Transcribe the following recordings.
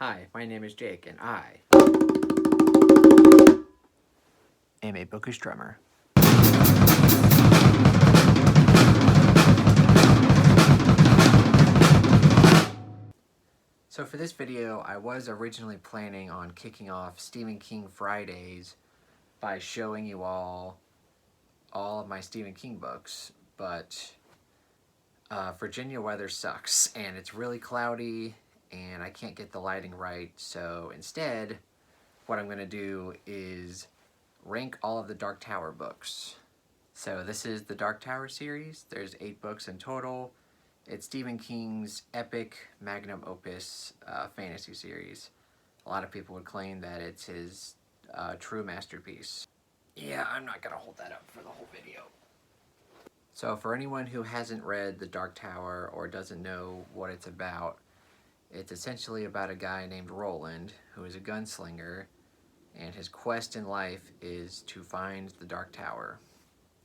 Hi, my name is Jake, and I am a bookish drummer. So for this video, I was originally planning on kicking off Stephen King Fridays by showing you all of my Stephen King books, but Virginia weather sucks, and it's really cloudy, and I can't get the lighting right, so instead, what I'm going to do is rank all of the Dark Tower books. So this is the Dark Tower series. There's 8 books in total. It's Stephen King's epic magnum opus fantasy series. A lot of people would claim that it's his true masterpiece. Yeah, I'm not going to hold that up for the whole video. So for anyone who hasn't read The Dark Tower or doesn't know what it's essentially about a guy named Roland who is a gunslinger, and his quest in life is to find the Dark Tower.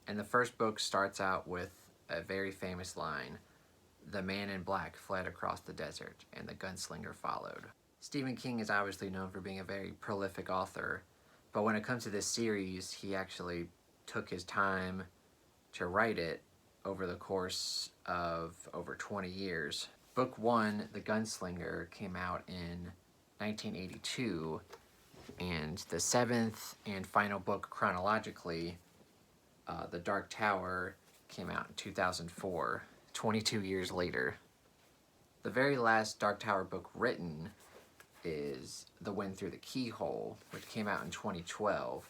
And the first book starts out with a very famous line: "The man in black fled across the desert, and the gunslinger followed." Stephen King is obviously known for being a very prolific author, but when it comes to this series, he actually took his time to write it over the course of over 20 years. Book 1, The Gunslinger, came out in 1982, and the 7th and final book chronologically, The Dark Tower, came out in 2004, 22 years later. The very last Dark Tower book written is The Wind Through the Keyhole, which came out in 2012.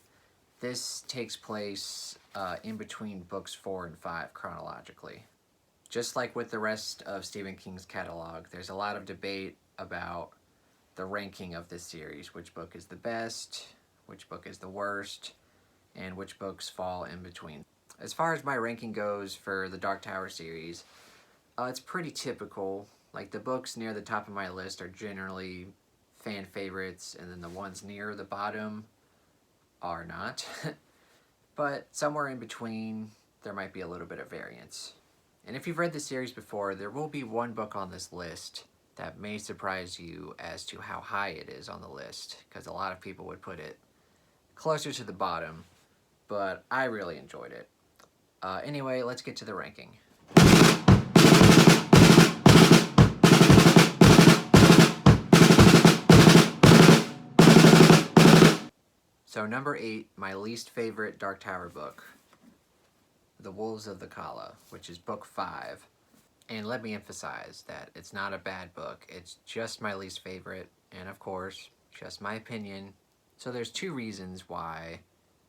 This takes place in between books 4 and 5 chronologically. Just like with the rest of Stephen King's catalog, there's a lot of debate about the ranking of this series, which book is the best, which book is the worst, and which books fall in between. As far as my ranking goes for the Dark Tower series, it's pretty typical. Like, the books near the top of my list are generally fan favorites, and then the ones near the bottom are not. But somewhere in between, there might be a little bit of variance. And if you've read the series before, there will be one book on this list that may surprise you as to how high it is on the list, because a lot of people would put it closer to the bottom, but I really enjoyed it. Anyway, let's get to the ranking. So number 8, my least favorite Dark Tower book, The Wolves of the Kala, which is book 5. And let me emphasize that it's not a bad book, it's just my least favorite, and of course, just my opinion. So there's 2 reasons why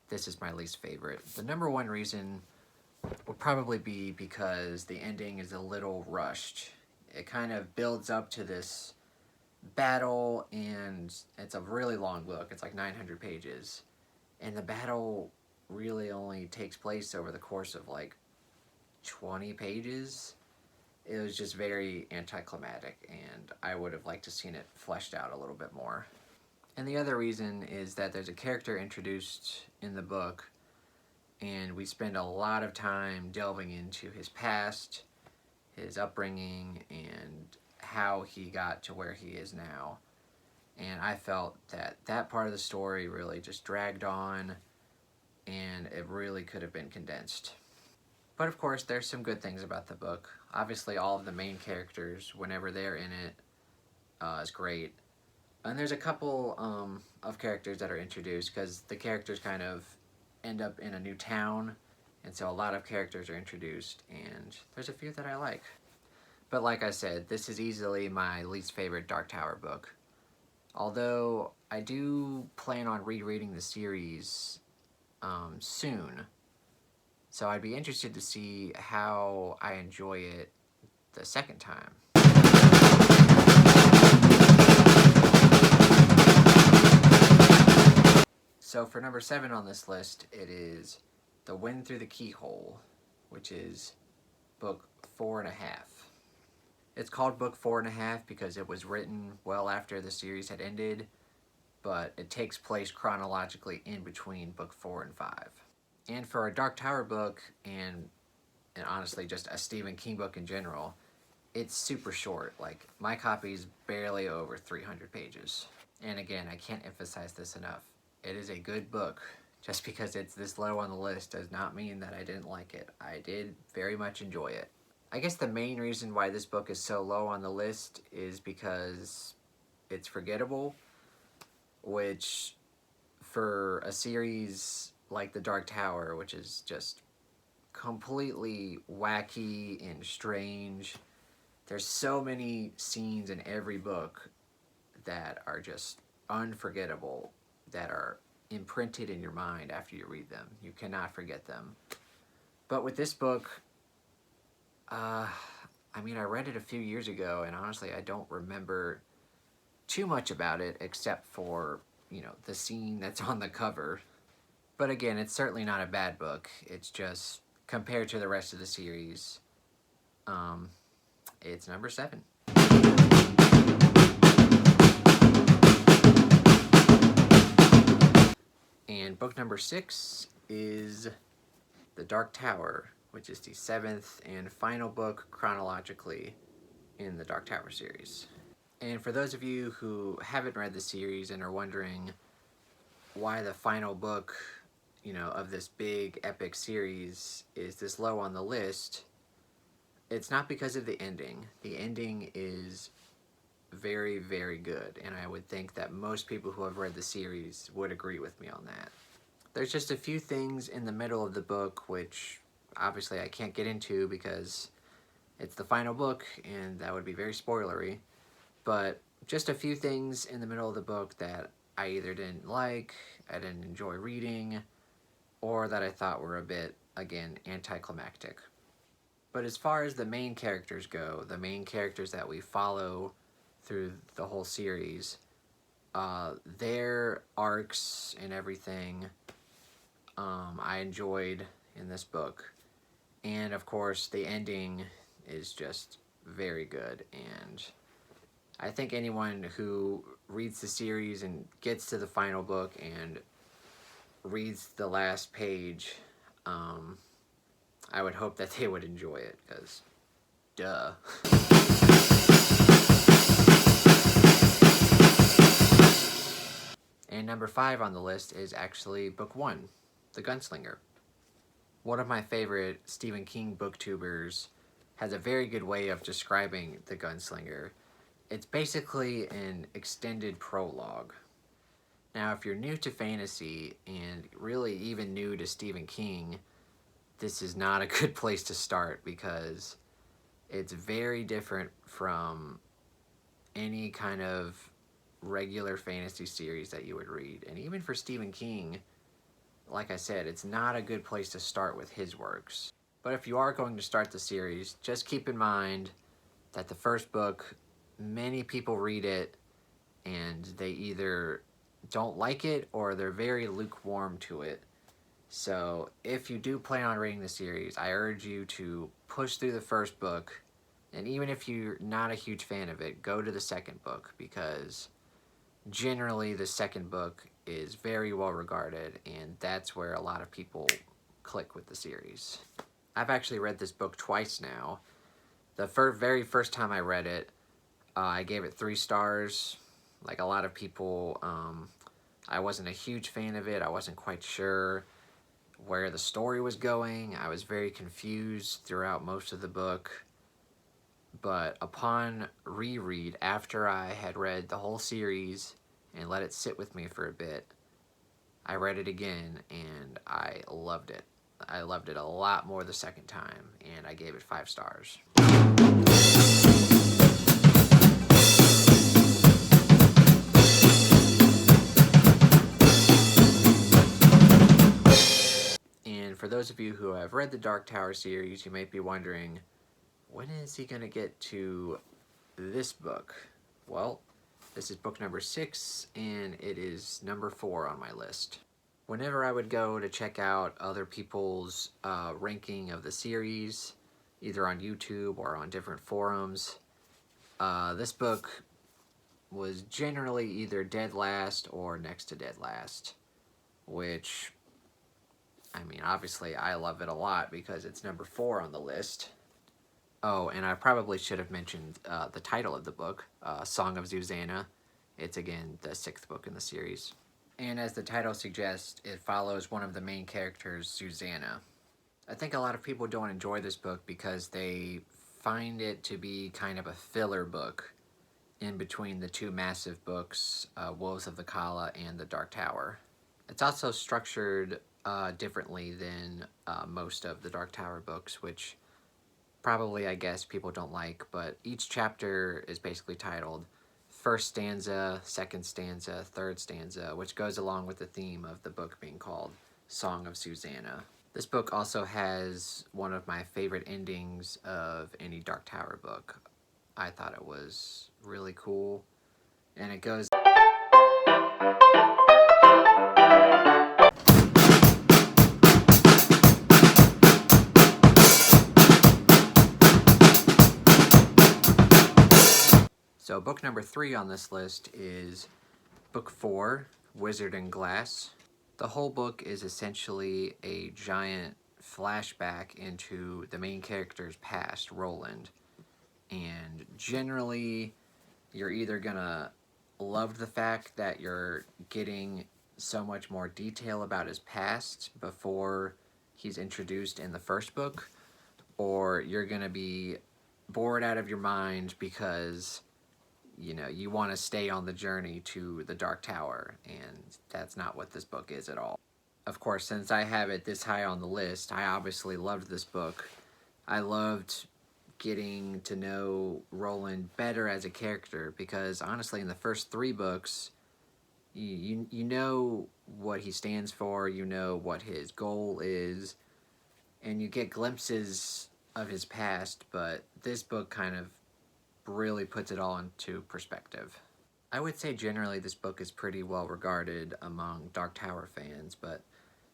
this is my least favorite. The number 1 reason will probably be because the ending is a little rushed. It kind of builds up to this battle, and it's a really long book. It's like 900 pages. And the battle really only takes place over the course of like 20 pages. It was just very anticlimactic, and I would have liked to seen it fleshed out a little bit more. And the other reason is that there's a character introduced in the book, and we spend a lot of time delving into his past, his upbringing, and how he got to where he is now. And I felt that that part of the story really just dragged on, and it really could have been condensed. But of course, there's some good things about the book. Obviously, all of the main characters, whenever they're in it, is great. And there's a couple of characters that are introduced, because the characters kind of end up in a new town, and so a lot of characters are introduced, and there's a few that I like. But like I said, this is easily my least favorite Dark Tower book. Although I do plan on rereading the series soon, so I'd be interested to see how I enjoy it the second time. So for number 7 on this list, it is The Wind Through the Keyhole, which is book 4.5. It's called book 4.5 because it was written well after the series had ended, but it takes place chronologically in between book 4 and 5. And for a Dark Tower book, and honestly just a Stephen King book in general, it's super short. Like, my copy's barely over 300 pages. And again, I can't emphasize this enough. It is a good book. Just because it's this low on the list does not mean that I didn't like it. I did very much enjoy it. I guess the main reason why this book is so low on the list is because it's forgettable, which for a series like The Dark Tower, which is just completely wacky and strange, there's so many scenes in every book that are just unforgettable, that are imprinted in your mind after you read them. You cannot forget them. But with this book, I mean, I read it a few years ago, and honestly, I don't remember too much about it except for, you know, the scene that's on the cover. But again, it's certainly not a bad book. It's just, compared to the rest of the series, it's number 7. And book number 6 is The Dark Tower, which is the 7th and final book chronologically in the Dark Tower series. And for those of you who haven't read the series and are wondering why the final book, you know, of this big epic series is this low on the list, it's not because of the ending. The ending is very, very good, and I would think that most people who have read the series would agree with me on that. There's just a few things in the middle of the book which obviously I can't get into because it's the final book and that would be very spoilery, but just a few things in the middle of the book that I either didn't like, I didn't enjoy reading, or that I thought were a bit, again, anticlimactic. But as far as the main characters go, the main characters that we follow through the whole series, their arcs and everything, I enjoyed in this book. And of course, the ending is just very good, and I think anyone who reads the series and gets to the final book and reads the last page, I would hope that they would enjoy it, because duh. And number 5 on the list is actually book 1, The Gunslinger. One of my favorite Stephen King booktubers has a very good way of describing The Gunslinger. It's basically an extended prologue. Now, if you're new to fantasy and really even new to Stephen King, this is not a good place to start because it's very different from any kind of regular fantasy series that you would read. And even for Stephen King, like I said, it's not a good place to start with his works. But if you are going to start the series, just keep in mind that the first book, many people read it and they either don't like it or they're very lukewarm to it. So if you do plan on reading the series, I urge you to push through the first book, and even if you're not a huge fan of it, go to the second book, because generally the second book is very well regarded, and that's where a lot of people click with the series. I've actually read this book twice now. The very first time I read it, I gave it 3 stars. Like a lot of people, I wasn't a huge fan of it. I wasn't quite sure where the story was going. I was very confused throughout most of the book. But upon reread, after I had read the whole series and let it sit with me for a bit, I read it again and I loved it. I loved it a lot more the second time, and I gave it 5 stars. And for those of you who have read the Dark Tower series, you might be wondering, when is he going to get to this book? Well, this is book number 6, and it is number 4 on my list. Whenever I would go to check out other people's ranking of the series, either on YouTube or on different forums, this book was generally either dead last or next to dead last, which, I mean, obviously I love it a lot because it's number 4 on the list. Oh, and I probably should have mentioned the title of the book, Song of Susanna. It's, again, the 6th book in the series. And as the title suggests, it follows one of the main characters, Susanna. I think a lot of people don't enjoy this book because they find it to be kind of a filler book in between the two massive books, Wolves of the Kala and The Dark Tower. It's also structured differently than most of the Dark Tower books, which probably, I guess, people don't like, but each chapter is basically titled first stanza, second stanza, third stanza, which goes along with the theme of the book being called Song of Susanna. This book also has one of my favorite endings of any Dark Tower book. I thought it was really cool, and it goes... So book number 3 on this list is book 4, Wizard in Glass. The whole book is essentially a giant flashback into the main character's past, Roland. And generally, you're either gonna love the fact that you're getting so much more detail about his past before he's introduced in the first book, or you're gonna be bored out of your mind because you want to stay on the journey to the Dark Tower, and that's not what this book is at all. Of course, since I have it this high on the list, I obviously loved this book. I loved getting to know Roland better as a character because, honestly, in the first 3 books, you know what he stands for, you know what his goal is, and you get glimpses of his past, but this book kind of really puts it all into perspective. I would say generally this book is pretty well regarded among Dark Tower fans, but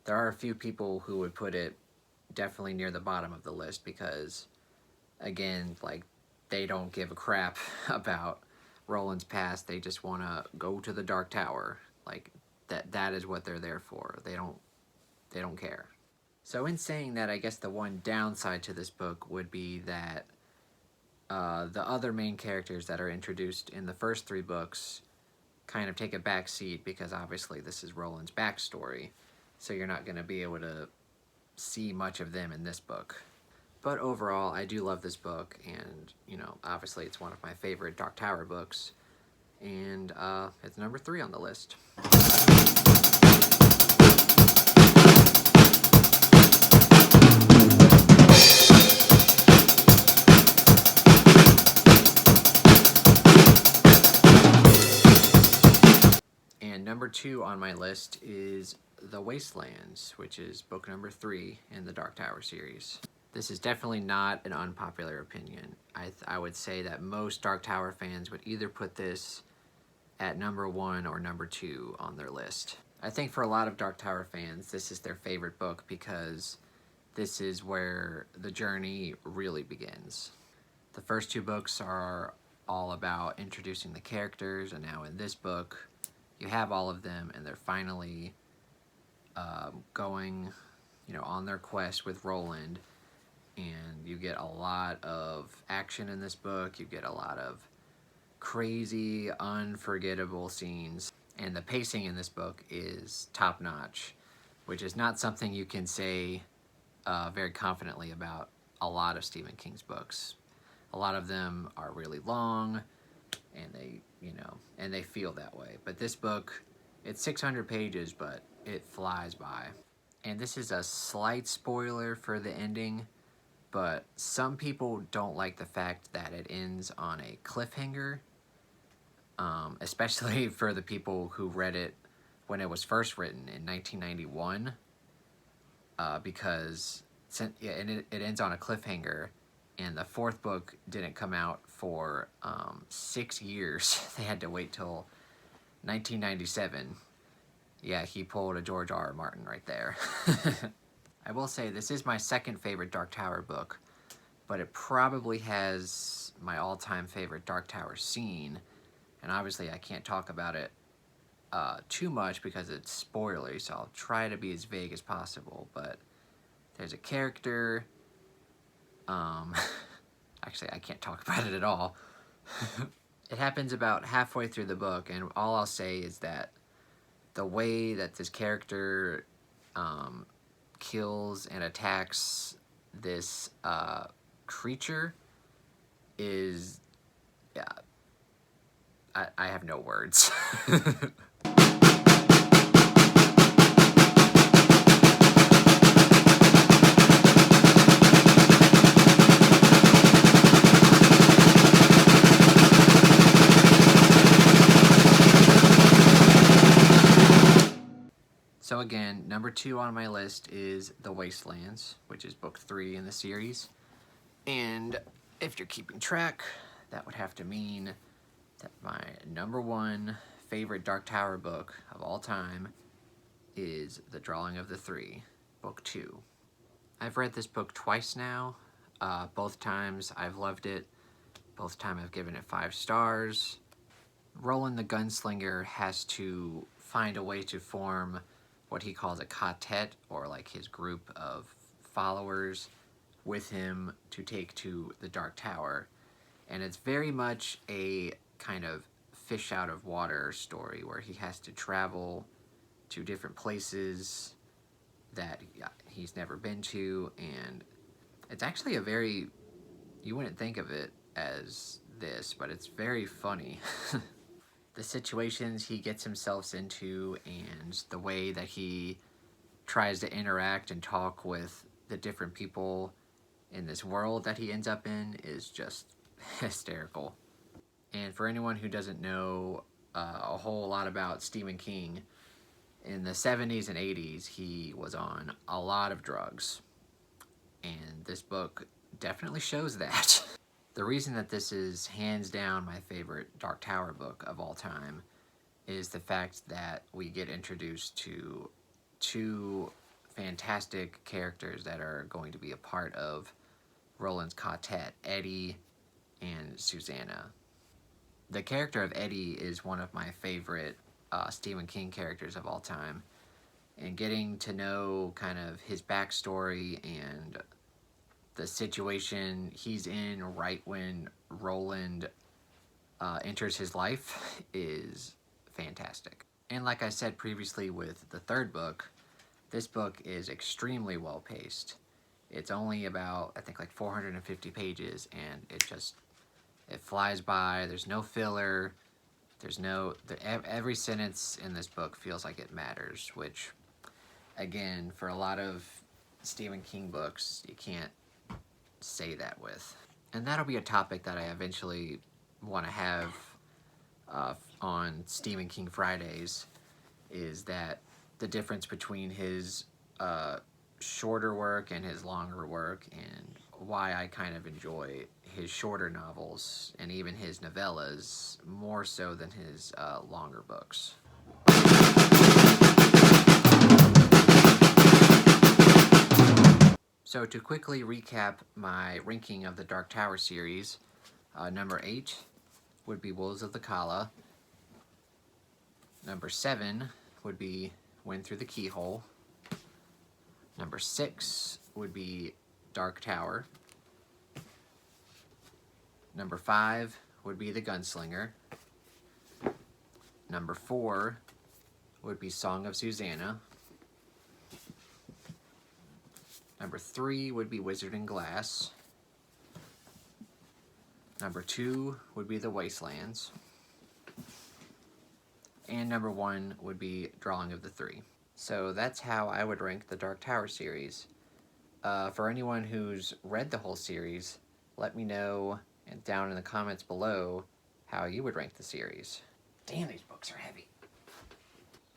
there are a few people who would put it definitely near the bottom of the list because, again, like, they don't give a crap about Roland's past. They just want to go to the Dark Tower. Like, that is what they're there for. They don't care. So in saying that, I guess the one downside to this book would be that the other main characters that are introduced in the first 3 books kind of take a back seat because obviously this is Roland's backstory, so you're not going to be able to see much of them in this book. But overall, I do love this book, and, obviously it's one of my favorite Dark Tower books, and it's number 3 on the list. Number 2 on my list is The Wastelands, which is book number 3 in the Dark Tower series. This is definitely not an unpopular opinion. I would say that most Dark Tower fans would either put this at number 1 or number 2 on their list. I think for a lot of Dark Tower fans, this is their favorite book because this is where the journey really begins. The first 2 books are all about introducing the characters, and now in this book, you have all of them, and they're finally going, on their quest with Roland, and you get a lot of action in this book. You get a lot of crazy, unforgettable scenes, and the pacing in this book is top-notch, which is not something you can say very confidently about a lot of Stephen King's books. A lot of them are really long, and they feel that way. But this book, it's 600 pages, but it flies by. And this is a slight spoiler for the ending, but some people don't like the fact that it ends on a cliffhanger, especially for the people who read it when it was first written in 1991, because it ends on a cliffhanger, and the 4th book didn't come out for 6 years. They had to wait till 1997. Yeah, he pulled a George R.R. Martin right there. I will say this is my second favorite Dark Tower book, but it probably has my all-time favorite Dark Tower scene, and obviously I can't talk about it too much because it's spoilery, so I'll try to be as vague as possible. But there's a character Actually, I can't talk about it at all. It happens about halfway through the book, and all I'll say is that the way that this character kills and attacks this creature is, yeah, I have no words. So again, number 2 on my list is The Wastelands, which is book 3 in the series. And if you're keeping track, that would have to mean that my number 1 favorite Dark Tower book of all time is The Drawing of the Three, book 2. I've read this book twice now. Both times I've loved it. Both times I've given it 5 stars. Roland the Gunslinger has to find a way to form what he calls a quartet, or like his group of followers with him to take to the Dark Tower. And it's very much a kind of fish out of water story where he has to travel to different places that he's never been to, and it's actually a very, you wouldn't think of it as this, but it's very funny. The situations he gets himself into and the way that he tries to interact and talk with the different people in this world that he ends up in is just hysterical. And for anyone who doesn't know a whole lot about Stephen King, in the 70s and 80s he was on a lot of drugs, and this book definitely shows that. The reason that this is hands down my favorite Dark Tower book of all time is the fact that we get introduced to 2 fantastic characters that are going to be a part of Roland's quartet, Eddie and Susanna. The character of Eddie is one of my favorite Stephen King characters of all time, and getting to know kind of his backstory and the situation he's in right when Roland enters his life is fantastic. And like I said previously with the 3rd book, this book is extremely well paced. It's only about, I think, like 450 pages, and it flies by. There's no filler. Every sentence in this book feels like it matters, which, again, for a lot of Stephen King books, you can't say that with. And that'll be a topic that I eventually want to have on Stephen King Fridays, is that the difference between his shorter work and his longer work, and why I kind of enjoy his shorter novels and even his novellas more so than his longer books. So to quickly recap my ranking of the Dark Tower series, number 8 would be Wolves of the Kala. Number 7 would be Wind Through the Keyhole. Number 6 would be Dark Tower. Number 5 would be The Gunslinger. Number 4 would be Song of Susanna. Number 3 would be Wizard and Glass. Number 2 would be The Wastelands. And number 1 would be Drawing of the Three. So that's how I would rank the Dark Tower series. For anyone who's read the whole series, let me know down in the comments below how you would rank the series. Damn, these books are heavy.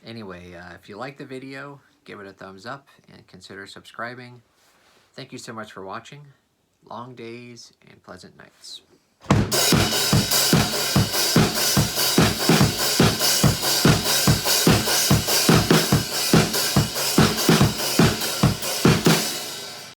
Anyway, if you like the video, give it a thumbs up and consider subscribing. Thank you so much for watching. Long days and pleasant nights.